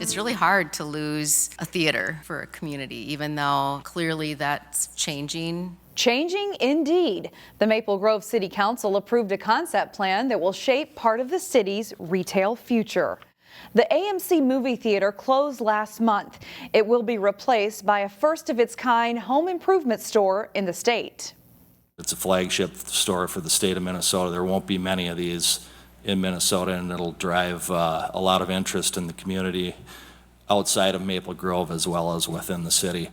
It's really hard to lose a theater for a community, even though clearly that's changing. Changing indeed. The Maple Grove City Council approved a concept plan that will shape part of the city's retail future. The AMC movie theater closed last month. It will be replaced by a first-of-its-kind home improvement store in the state. It's a flagship store for the state of Minnesota. There won't be many of these in Minnesota, and it'll drive a lot of interest in the community outside of Maple Grove as well as within the city.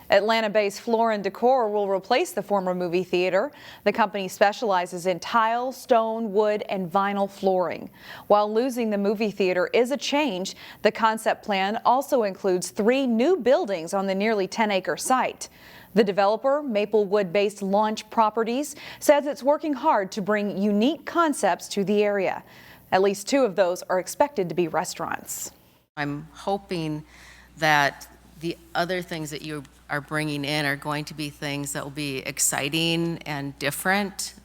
Atlanta-based Floor & Decor will replace the former movie theater. The company specializes in tile, stone, wood, and vinyl flooring. While losing the movie theater is a change, the concept plan also includes 3 new buildings on the nearly 10-acre site. The developer, Maplewood-based Launch Properties, says it's working hard to bring unique concepts to the area. At least 2 of those are expected to be restaurants. I'm hoping that the other things that you are bringing in are going to be things that will be exciting and different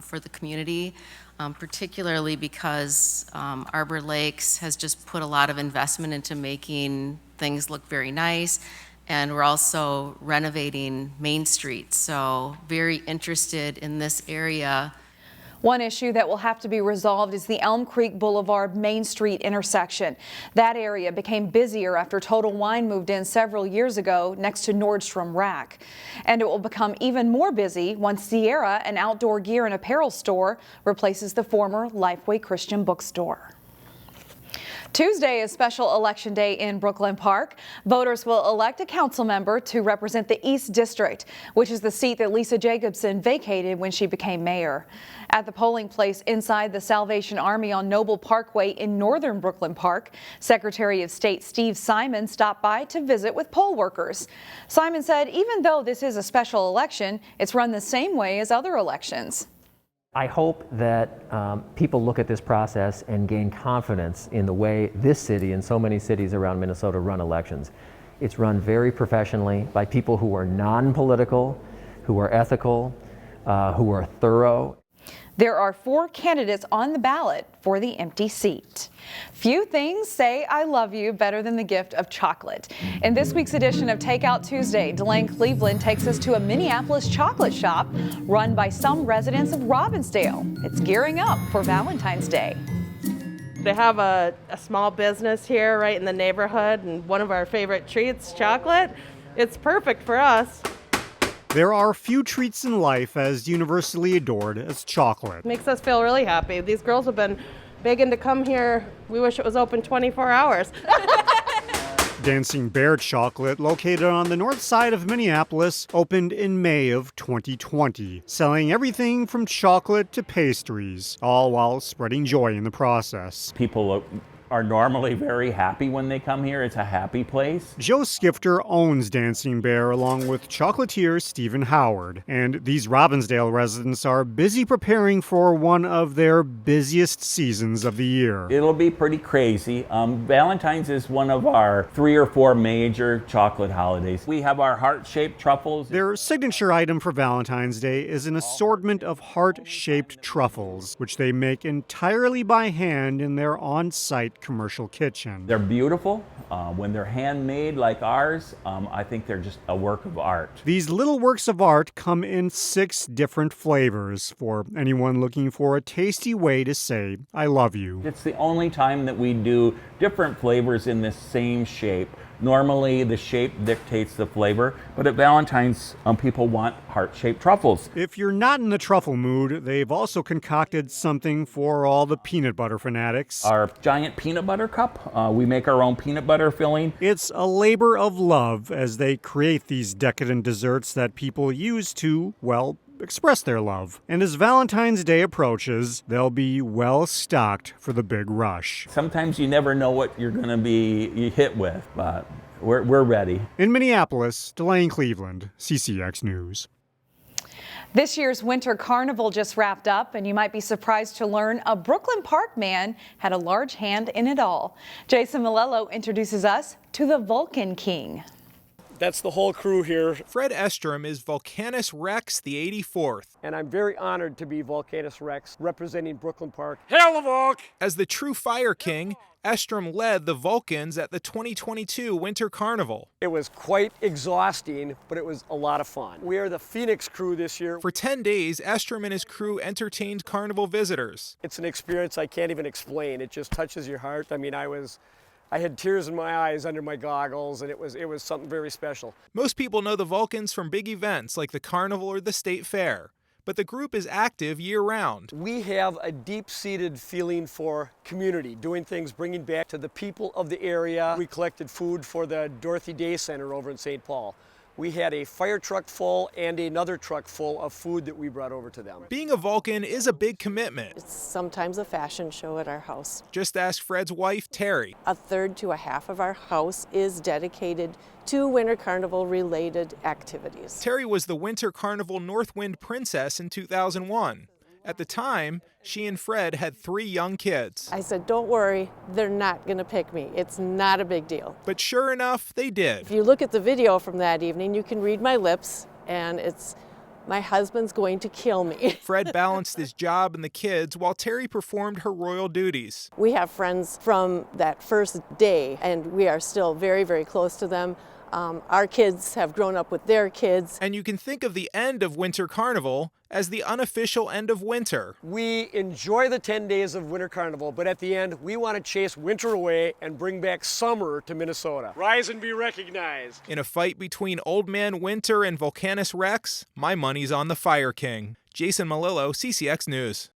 for the community, particularly because Arbor Lakes has just put a lot of investment into making things look very nice. And we're also renovating Main Street, so very interested in this area. One issue that will have to be resolved is the Elm Creek Boulevard Main Street intersection. That area became busier after Total Wine moved in several years ago next to Nordstrom Rack. And it will become even more busy once Sierra, an outdoor gear and apparel store, replaces the former Lifeway Christian bookstore. Tuesday is special election day in Brooklyn Park. Voters will elect a council member to represent the East District, which is the seat that Lisa Jacobson vacated when she became mayor. At the polling place inside the Salvation Army on Noble Parkway in northern Brooklyn Park, Secretary of State Steve Simon stopped by to visit with poll workers. Simon said even though this is a special election, it's run the same way as other elections. I hope that people look at this process and gain confidence in the way this city and so many cities around Minnesota run elections. It's run very professionally by people who are non-political, who are ethical, who are thorough. There are 4 candidates on the ballot for the empty seat. Few things say I love you better than the gift of chocolate. In this week's edition of Takeout Tuesday, Delane Cleveland takes us to a Minneapolis chocolate shop run by some residents of Robbinsdale. It's gearing up for Valentine's Day. They have a small business here right in the neighborhood, and one of our favorite treats, chocolate. It's perfect for us. There are few treats in life as universally adored as chocolate. Makes us feel really happy. These girls have been begging to come here. We wish it was open 24 hours. Dancing Bear Chocolate, located on the north side of Minneapolis, opened in May of 2020, selling everything from chocolate to pastries, all while spreading joy in the process. People are normally very happy when they come here. It's a happy place. Joe Skifter owns Dancing Bear along with chocolatier Stephen Howard, and these Robbinsdale residents are busy preparing for one of their busiest seasons of the year. It'll be pretty crazy. Valentine's is one of our 3 or 4 major chocolate holidays. We have our heart-shaped truffles. Their signature item for Valentine's Day is an assortment of heart-shaped truffles, which they make entirely by hand in their on-site commercial kitchen. They're beautiful. When they're handmade like ours, I think they're just a work of art. These little works of art come in 6 different flavors for anyone looking for a tasty way to say, I love you. It's the only time that we do different flavors in the same shape. Normally, the shape dictates the flavor, but at Valentine's, people want heart-shaped truffles. If you're not in the truffle mood, they've also concocted something for all the peanut butter fanatics. Our giant peanut butter cup, we make our own peanut butter filling. It's a labor of love as they create these decadent desserts that people use to, well, express their love. And as Valentine's Day approaches, they'll be well stocked for the big rush. Sometimes you never know what you're going to be hit with, but we're ready. In Minneapolis, Delane Cleveland, CCX News. This year's Winter Carnival just wrapped up, and you might be surprised to learn a Brooklyn Park man had a large hand in it all. Jason Malello introduces us to the Vulcan King. That's the whole crew here. Fred Estrom is Vulcanus Rex, the 84th. And I'm very honored to be Vulcanus Rex, representing Brooklyn Park. Hail the Vulc! As the true Fire King, Estrom led the Vulcans at the 2022 Winter Carnival. It was quite exhausting, but it was a lot of fun. We are the Phoenix crew this year. For 10 days, Estrom and his crew entertained Carnival visitors. It's an experience I can't even explain. It just touches your heart. I mean, I had tears in my eyes under my goggles, and it was something very special. Most people know the Vulcans from big events like the Carnival or the State Fair, but the group is active year-round. We have a deep-seated feeling for community, doing things, bringing back to the people of the area. We collected food for the Dorothy Day Center over in St. Paul. We had a fire truck full and another truck full of food that we brought over to them. Being a Vulcan is a big commitment. It's sometimes a fashion show at our house. Just ask Fred's wife, Terry. A third to a half of our house is dedicated to Winter Carnival related activities. Terry was the Winter Carnival Northwind Princess in 2001. At the time, she and Fred had 3 young kids. I said, don't worry, they're not going to pick me. It's not a big deal. But sure enough, they did. If you look at the video from that evening, you can read my lips, and it's, my husband's going to kill me. Fred balanced his job and the kids while Terry performed her royal duties. We have friends from that first day, and we are still very, very close to them. Our kids have grown up with their kids. And you can think of the end of Winter Carnival as the unofficial end of winter. We enjoy the 10 days of Winter Carnival, but at the end, we want to chase winter away and bring back summer to Minnesota. Rise and be recognized. In a fight between Old Man Winter and Vulcanus Rex, my money's on the Fire King. Jason Malillo, CCX News.